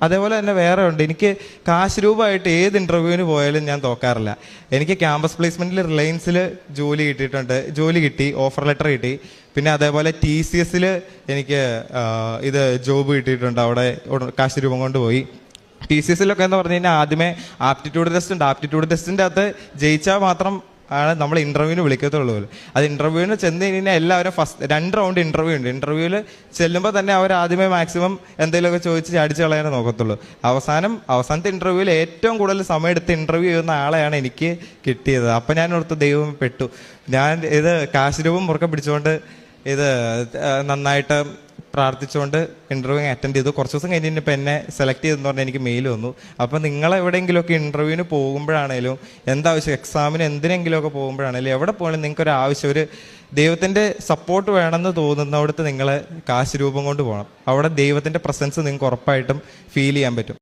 അതേപോലെ തന്നെ വേറെ ഉണ്ട്. എനിക്ക് കാശ് രൂപമായിട്ട് ഏത് ഇൻ്റർവ്യൂവിന് പോയാലും ഞാൻ തോക്കാറില്ല. എനിക്ക് ക്യാമ്പസ് പ്ലേസ്മെൻറ്റിൽ റിലയൻസിൽ ജോലി കിട്ടിയിട്ടുണ്ട്, ജോലി കിട്ടി, ഓഫർ ലെറ്റർ കിട്ടി. പിന്നെ അതേപോലെ TCSൽ എനിക്ക് ഇത് ജോബ് കിട്ടിയിട്ടുണ്ട്, അവിടെ കാശ് രൂപം കൊണ്ട് പോയി. TCSലൊക്കെ എന്ന് പറഞ്ഞു കഴിഞ്ഞാൽ ആദ്യമേ ആപ്റ്റിറ്റ്യൂഡ് ടെസ്റ്റ് ഉണ്ട്. ആപ്റ്റിറ്റ്യൂഡ് ടെസ്റ്റിൻ്റെ അകത്ത് ജയിച്ചാൽ മാത്രം ആണ് നമ്മൾ ഇൻ്റർവ്യൂവിന് വിളിക്കത്തുള്ളൂ. അത് ഇൻ്റർവ്യൂവിന് ചെന്ന് കഴിഞ്ഞാൽ എല്ലാവരും ഫസ്റ്റ് 2 റൗണ്ട് ഇൻ്റർവ്യൂ ഉണ്ട്. ഇൻ്റർവ്യൂവിൽ ചെല്ലുമ്പോൾ തന്നെ അവർ ആദ്യമേ മാക്സിമം എന്തെങ്കിലുമൊക്കെ ചോദിച്ച് ചാടിച്ച് കളയാനേ നോക്കത്തുള്ളൂ. അവസാനത്തെ ഇൻ്റർവ്യൂവിൽ ഏറ്റവും കൂടുതൽ സമയം എടുത്ത് ഇൻ്റർവ്യൂ ചെയ്യുന്ന ആളെയാണ് എനിക്ക് കിട്ടിയത്. അപ്പം ഞാൻ ഓർത്ത് ദൈവം പെട്ടു. ഞാൻ ഇത് കാശ് രൂപം മുറുക്കെ പിടിച്ചുകൊണ്ട് ഇത് നന്നായിട്ട് പ്രാർത്ഥിച്ചുകൊണ്ട് ഇൻ്റർവ്യൂ അറ്റൻഡ് ചെയ്തു. കുറച്ച് ദിവസം കഴിഞ്ഞപ്പോൾ എന്നെ സെലക്ട് ചെയ്തെന്ന് പറഞ്ഞാൽ എനിക്ക് മെയിൽ വന്നു. അപ്പോൾ നിങ്ങളെവിടെയെങ്കിലുമൊക്കെ ഇൻ്റർവ്യൂവിന് പോകുമ്പോഴാണേലും എന്താവശ്യം, എക്സാമിന് എന്തിനെങ്കിലുമൊക്കെ പോകുമ്പോഴാണേലും എവിടെ പോകണമെങ്കിലും നിങ്ങൾക്കൊരു ആവശ്യം, ഒരു ദൈവത്തിൻ്റെ സപ്പോർട്ട് വേണമെന്ന് തോന്നുന്നിടത്ത് നിങ്ങൾ കാശ് രൂപം കൊണ്ട് പോകണം. അവിടെ ദൈവത്തിൻ്റെ പ്രസൻസ് നിങ്ങൾക്ക് ഉറപ്പായിട്ടും ഫീൽ ചെയ്യാൻ പറ്റും.